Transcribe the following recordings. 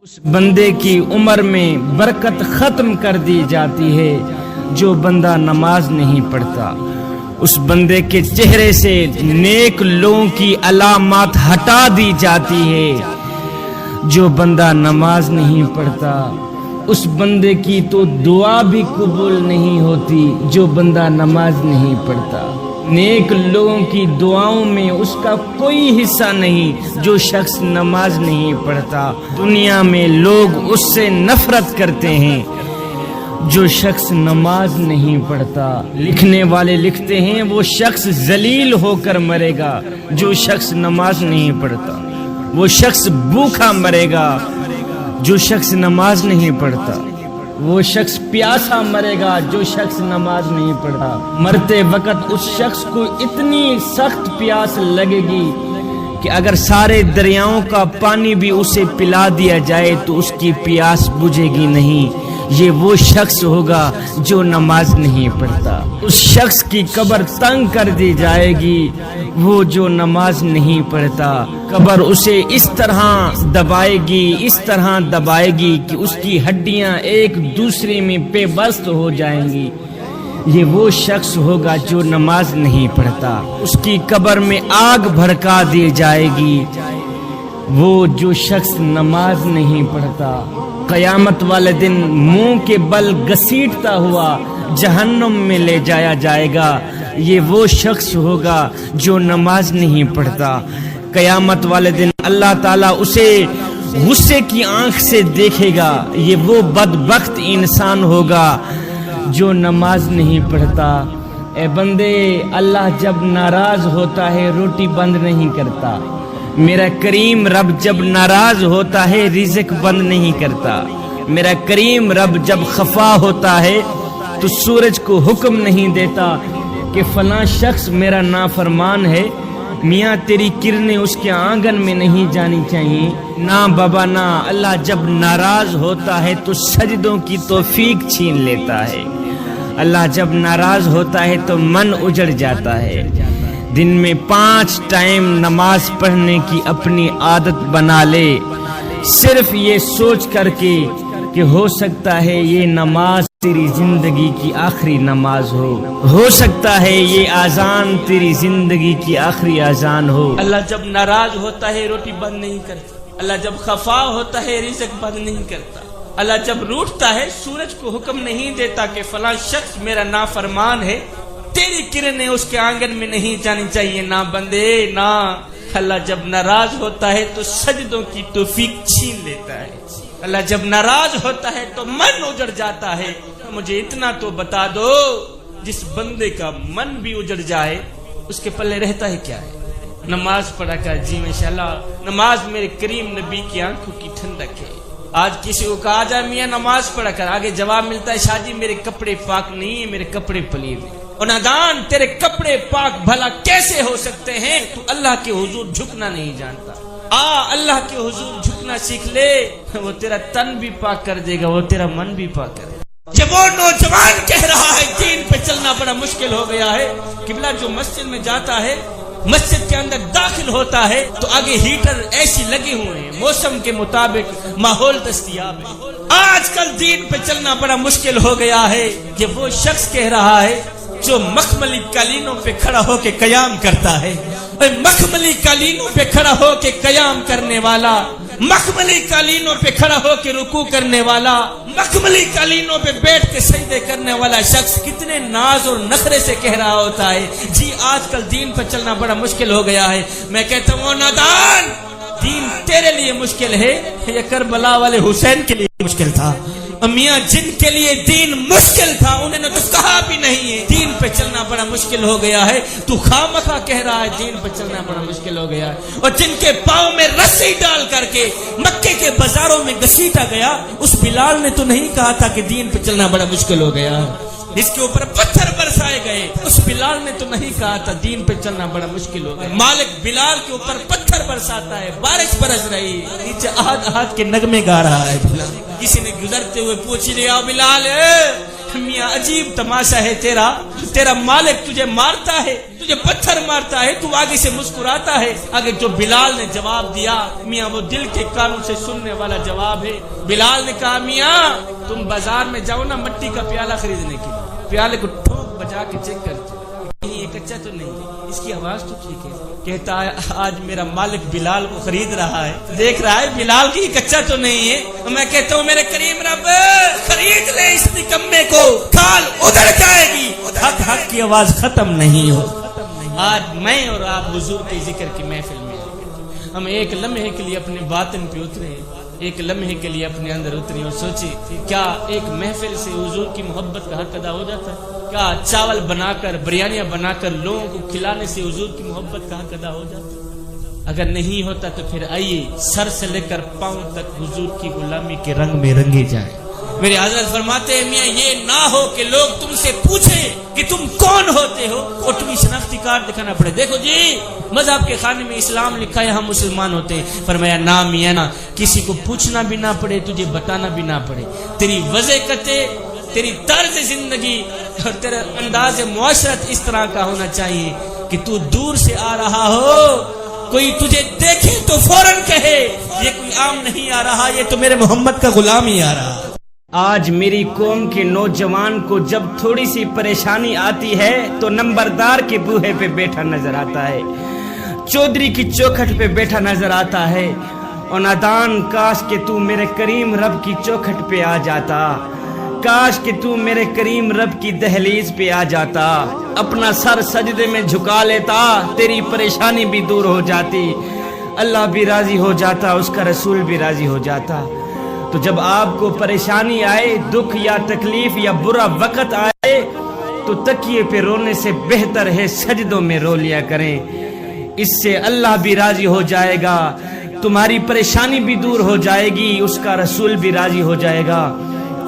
اس بندے کی عمر میں برکت ختم کر دی جاتی ہے جو بندہ نماز نہیں پڑھتا۔ اس بندے کے چہرے سے نیک لوگوں کی علامات ہٹا دی جاتی ہے جو بندہ نماز نہیں پڑھتا۔ اس بندے کی تو دعا بھی قبول نہیں ہوتی جو بندہ نماز نہیں پڑھتا۔ نیک لوگوں کی دعاؤں میں اس کا کوئی حصہ نہیں جو شخص نماز نہیں پڑھتا۔ دنیا میں لوگ اس سے نفرت کرتے ہیں جو شخص نماز نہیں پڑھتا۔ لکھنے والے لکھتے ہیں وہ شخص ذلیل ہو کر مرے گا جو شخص نماز نہیں پڑھتا۔ وہ شخص بھوکا مرے گا جو شخص نماز نہیں پڑھتا۔ وہ شخص پیاسا مرے گا جو شخص نماز نہیں پڑھتا۔ مرتے وقت اس شخص کو اتنی سخت پیاس لگے گی کہ اگر سارے دریاؤں کا پانی بھی اسے پلا دیا جائے تو اس کی پیاس بجھے گی نہیں۔ یہ وہ شخص ہوگا جو نماز نہیں پڑھتا۔ اس شخص کی قبر تنگ کر دی جائے گی وہ جو نماز نہیں پڑھتا۔ قبر اسے اس طرح دبائے گی کہ اس کی ہڈیاں ایک دوسرے میں پیوست ہو جائیں گی۔ یہ وہ شخص ہوگا جو نماز نہیں پڑھتا۔ اس کی قبر میں آگ بھڑکا دی جائے گی وہ جو شخص نماز نہیں پڑھتا۔ قیامت والے دن منہ کے بل گھسیٹتا ہوا جہنم میں لے جایا جائے گا۔ یہ وہ شخص ہوگا جو نماز نہیں پڑھتا۔ قیامت والے دن اللہ تعالیٰ اسے غصے کی آنکھ سے دیکھے گا۔ یہ وہ بدبخت انسان ہوگا جو نماز نہیں پڑھتا۔ اے بندے، اللہ جب ناراض ہوتا ہے روٹی بند نہیں کرتا۔ میرا کریم رب جب ناراض ہوتا ہے رزق بند نہیں کرتا۔ میرا کریم رب جب خفا ہوتا ہے تو سورج کو حکم نہیں دیتا کہ فلاں شخص میرا نافرمان ہے، میاں تیری کرنیں اس کے آنگن میں نہیں جانی چاہیے۔ نہ بابا نہ، اللہ جب ناراض ہوتا ہے تو سجدوں کی توفیق چھین لیتا ہے۔ اللہ جب ناراض ہوتا ہے تو من اجڑ جاتا ہے۔ دن میں 5 ٹائم نماز پڑھنے کی اپنی عادت بنا لے، صرف یہ سوچ کر کے کہ ہو سکتا ہے یہ نماز تیری زندگی کی آخری نماز ہو سکتا ہے یہ اذان تیری زندگی کی آخری اذان ہو۔ اللہ جب ناراض ہوتا ہے روٹی بند نہیں کرتا۔ اللہ جب خفا ہوتا ہے رزق بند نہیں کرتا۔ اللہ جب روٹتا ہے سورج کو حکم نہیں دیتا کہ فلاں شخص میرا نافرمان ہے، تیری کرنیں اس کے آنگن میں نہیں جانی چاہیے۔ نہ بندے نہ، اللہ جب ناراض ہوتا ہے تو سجدوں کی توفیق چھین لیتا ہے۔ اللہ جب ناراض ہوتا ہے تو من اجڑ جاتا ہے۔ مجھے اتنا تو بتا دو، جس بندے کا من بھی اجڑ جائے اس کے پلے رہتا ہے کیا ہے؟ نماز پڑھا کر جی ماشاءاللہ، نماز میرے کریم نبی کی آنکھوں کی ٹھنڈک ہے۔ آج کسی کو کہا جائے میاں نماز پڑھا کر، آگے جواب ملتا ہے شاہ جی میرے کپڑے پاک نہیں ہیں، میرے کپڑے پلید ہیں۔ اور نادان، تیرے کپڑے پاک بھلا کیسے ہو سکتے ہیں؟ تو اللہ کے حضور جھکنا نہیں جانتا۔ اللہ کے حضور جھکنا سیکھ لے، وہ تیرا تن بھی پاک کر دے گا، وہ تیرا من بھی پاک کر دے گا۔ جب وہ نوجوان کہہ رہا ہے دین پہ چلنا بڑا مشکل ہو گیا ہے، قبلہ جو مسجد میں جاتا ہے، مسجد کے اندر داخل ہوتا ہے تو آگے ہیٹر ایسی لگے ہوئے ہیں، موسم کے مطابق ماحول دستیاب ہے۔ آج کل دین پہ چلنا بڑا مشکل ہو گیا ہے۔ یہ وہ شخص کہہ رہا ہے جو مخملی قالینوں پہ کھڑا ہو کے قیام کرتا ہے۔ مخملی قالینوں پہ کھڑا ہو کے قیام کرنے والا، مخملی قالینوں پہ کھڑا ہو کے رکوع کرنے والا، مخملی قالینوں پہ بیٹھ کے سجدے کرنے والا شخص کتنے ناز اور نخرے سے کہہ رہا ہوتا ہے جی آج کل دین پہ چلنا بڑا مشکل ہو گیا ہے۔ میں کہتا ہوں نادان، دین تیرے لیے مشکل ہے یا کربلا والے حسین کے لیے مشکل تھا؟ میاں جن کے لیے دین مشکل تھا انہوں نے تو کہا بھی نہیں ہے دین پہ چلنا بڑا مشکل ہو گیا ہے، تو خامخواہ کہہ رہا ہے دین پہ چلنا بڑا مشکل ہو گیا ہے۔ اور جن کے پاؤں میں رسی ڈال کر کے مکے کے بازاروں میں گھسیٹا گیا، اس بلال نے تو نہیں کہا تھا کہ دین پہ چلنا بڑا مشکل ہو گیا۔ جس کے اوپر پتھر برسائے گئے اس بلال نے تو نہیں کہا تھا دین پہ چلنا بڑا مشکل ہو گیا۔ مالک بلال کے اوپر پتھر برساتا ہے، بارش برس رہی ہے، نیچے آہد آہد کے نغمے گا رہا ہے بلال۔ کسی نے گزرتے ہوئے پوچھ لیا بلال میاں عجیب تماشا ہے تیرا، تیرا مالک تجھے مارتا ہے، تجھے پتھر مارتا ہے، تو آگے سے مسکراتا ہے۔ آگے جو بلال نے جواب دیا میاں وہ دل کے کانوں سے سننے والا جواب ہے۔ بلال نے کہا میاں تم بازار میں جاؤ نا مٹی کا پیالہ خریدنے کے لیے، پیالے کو ٹھوک بجا کے چیک کرتے یہ کچا تو نہیں ہے، اس کی آواز تو ٹھیک ہے۔ کہتا ہے آج میرا مالک بلال کو خرید رہا ہے، دیکھ رہا ہے بلال کی کچا تو نہیں ہے۔ میں کہتا ہوں میرے کریم رب خرید لے اس نکمے کو، کھال ادھر جائے گی، حق حق کی آواز ختم نہیں ہو۔ آج میں اور آپ حضور کے ذکر کی محفل میں ہم ایک لمحے کے لیے اپنے باطن پہ اترے، ایک لمحے کے لیے اپنے اندر اتری اور سوچے کیا ایک محفل سے حضور کی محبت کا حق ادا ہو جاتا ہے؟ کیا چاول بنا کر بریانیاں بنا کر لوگوں کو کھلانے سے حضور کی محبت کا حق ادا ہو جاتا ہے؟ اگر نہیں ہوتا تو پھر آئیے سر سے لے کر پاؤں تک حضور کی غلامی کے رنگ میں رنگے جائیں۔ میرے حضرت فرماتے ہیں میاں یہ نہ ہو کہ لوگ تم سے پوچھیں کہ تم کون ہوتے ہو اور تمہیں شناختی کارڈ دکھانا پڑے، دیکھو جی مذہب کے خانے میں اسلام لکھا ہے ہم مسلمان ہوتے ہیں۔ فرمایا نہ میاں نہ، کسی کو پوچھنا بھی نہ پڑے، تجھے بتانا بھی نہ پڑے، تیری وضاحت، تیری طرز زندگی اور تیرا انداز معاشرت اس طرح کا ہونا چاہیے کہ تو دور سے آ رہا ہو، کوئی تجھے دیکھے تو فوراً کہے یہ کوئی عام نہیں آ رہا، یہ تو میرے محمد کا غلام ہی آ رہا۔ آج میری قوم کے نوجوان کو جب تھوڑی سی پریشانی آتی ہے تو نمبردار کے بوہے پہ بیٹھا نظر آتا ہے، چودھری کی چوکھٹ پہ بیٹھا نظر آتا ہے، اور نادان کاش کہ تو میرے کریم رب کی چوکھٹ پہ آ جاتا، کاش کہ تو میرے کریم رب کی دہلیز پہ آ جاتا، اپنا سر سجدے میں جھکا لیتا، تیری پریشانی بھی دور ہو جاتی، اللہ بھی راضی ہو جاتا، اس کا رسول بھی راضی ہو جاتا۔ تو جب آپ کو پریشانی آئے، دکھ یا تکلیف یا برا وقت آئے تو تکیے پہ رونے سے بہتر ہے سجدوں میں رو لیا کریں، اس سے اللہ بھی راضی ہو جائے گا، تمہاری پریشانی بھی دور ہو جائے گی، اس کا رسول بھی راضی ہو جائے گا۔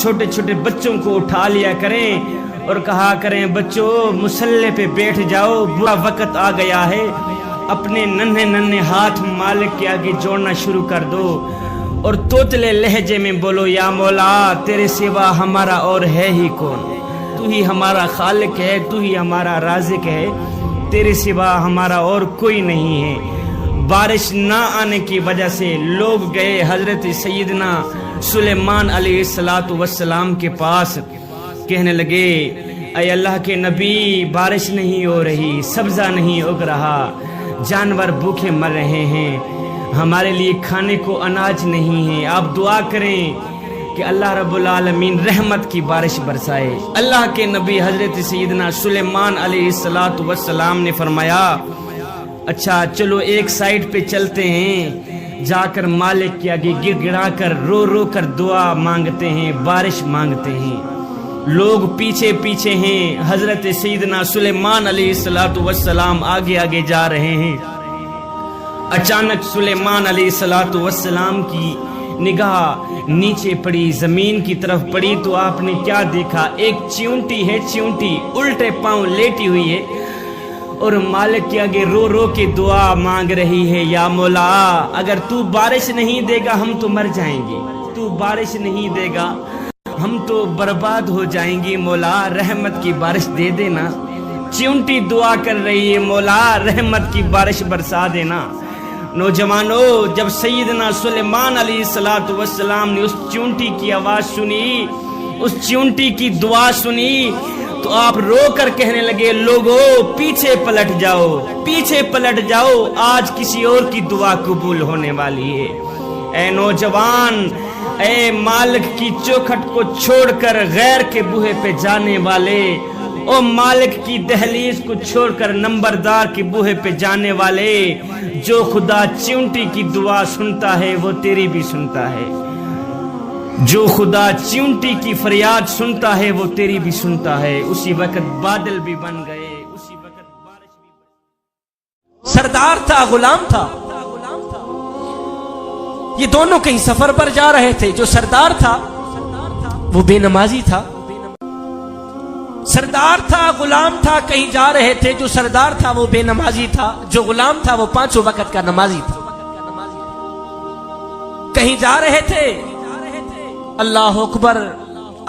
چھوٹے چھوٹے بچوں کو اٹھا لیا کریں اور کہا کریں بچوں مصلی پہ بیٹھ جاؤ، برا وقت آ گیا ہے، اپنے ننھے ننھے ہاتھ مالک کے آگے جوڑنا شروع کر دو اور توتلے لہجے میں بولو یا مولا تیرے سوا ہمارا اور ہے ہی کون، تو ہی ہمارا خالق ہے، تو ہی ہمارا رازق ہے، تیرے سوا ہمارا اور کوئی نہیں ہے۔ بارش نہ آنے کی وجہ سے لوگ گئے حضرت سیدنا سلیمان علیہ السلام کے پاس، کہنے لگے اے اللہ کے نبی بارش نہیں ہو رہی، سبزہ نہیں اگ رہا، جانور بھوکے مر رہے ہیں، ہمارے لیے کھانے کو اناج نہیں ہے، آپ دعا کریں کہ اللہ رب العالمین رحمت کی بارش برسائے۔ اللہ کے نبی حضرت سیدنا سلیمان علیہ السلام نے فرمایا اچھا چلو ایک سائڈ پہ چلتے ہیں، جا کر مالک کے آگے گر گڑا کر رو رو کر دعا مانگتے ہیں، بارش مانگتے ہیں۔ لوگ پیچھے پیچھے ہیں، حضرت سیدنا سلیمان علیہ السلام آگے آگے جا رہے ہیں۔ اچانک سلیمان علیہ السلام کی نگاہ نیچے پڑی، زمین کی طرف پڑی تو آپ نے کیا دیکھا؟ ایک چیونٹی ہے، چیونٹی الٹے پاؤں لیٹی ہوئی ہے اور مالک کے آگے رو رو کے دعا مانگ رہی ہے، یا مولا اگر تو بارش نہیں دے گا ہم تو مر جائیں گے، تو بارش نہیں دے گا ہم تو برباد ہو جائیں گے، مولا رحمت کی بارش دے دینا۔ چیونٹی دعا کر رہی ہے مولا رحمت کی بارش برسا دینا۔ نوجوانوں جب سیدنا سلیمان علیہ السلام نے اس چیونٹی کی آواز سنی، اس چیونٹی کی دعا سنی تو آپ رو کر کہنے لگے لوگو پیچھے پلٹ جاؤ، پیچھے پلٹ جاؤ، آج کسی اور کی دعا قبول ہونے والی ہے۔ اے نوجوان، اے مالک کی چوکھٹ کو چھوڑ کر غیر کے بوہے پہ جانے والے، او مالک کی دہلیز کو چھوڑ کر نمبردار کے بوہے پہ جانے والے، جو خدا چیونٹی کی دعا سنتا ہے وہ تیری بھی سنتا ہے، جو خدا چیونٹی کی فریاد سنتا ہے وہ تیری بھی سنتا ہے۔ اسی وقت بادل بھی بن گئے، اسی وقت بارش بھی بن گئی۔ سردار تھا غلام تھا، یہ دونوں کہیں سفر پر جا رہے تھے۔ جو سردار تھا وہ بے نمازی تھا، سردار تھا غلام تھا، کہیں جا رہے تھے۔ جو سردار تھا وہ بے نمازی تھا، جو غلام تھا وہ 5 وقت کا نمازی تھا۔ کہیں جا رہے تھے، اللہ اکبر،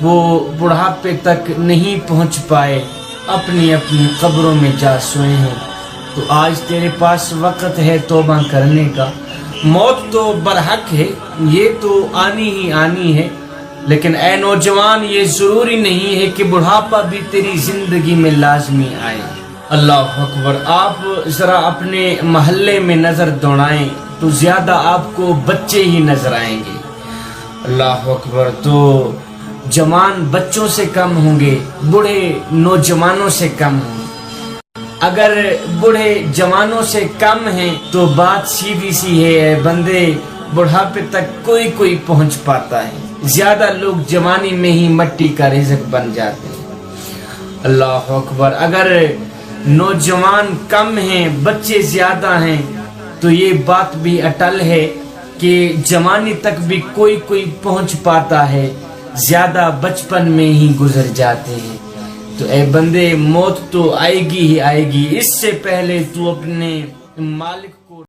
وہ بڑھاپے تک نہیں پہنچ پائے، اپنی اپنی قبروں میں جا سوئے ہیں۔ تو آج تیرے پاس وقت ہے توبہ کرنے کا۔ موت تو برحق ہے، یہ تو آنی ہی آنی ہے، لیکن اے نوجوان یہ ضروری نہیں ہے کہ بڑھاپا بھی تیری زندگی میں لازمی آئے۔ اللہ اکبر۔ آپ ذرا اپنے محلے میں نظر دوڑائیں تو زیادہ آپ کو بچے ہی نظر آئیں گے۔ اللہ اکبر۔ تو جوان بچوں سے کم ہوں گے، بوڑھے نوجوانوں سے کم ہوں گے۔ اگر بوڑھے جوانوں سے کم ہیں تو بات سیدھی سی ہے، اے بندے بڑھاپے تک کوئی پہنچ پاتا ہے، زیادہ لوگ جوانی میں ہی مٹی کا رزق بن جاتے ہیں۔ اللہ اکبر۔ اگر نوجوان کم ہیں، بچے زیادہ ہیں، تو یہ بات بھی اٹل ہے کہ جوانی تک بھی کوئی پہنچ پاتا ہے، زیادہ بچپن میں ہی گزر جاتے ہیں۔ تو اے بندے موت تو آئے گی ہی آئے گی، اس سے پہلے تو اپنے مالک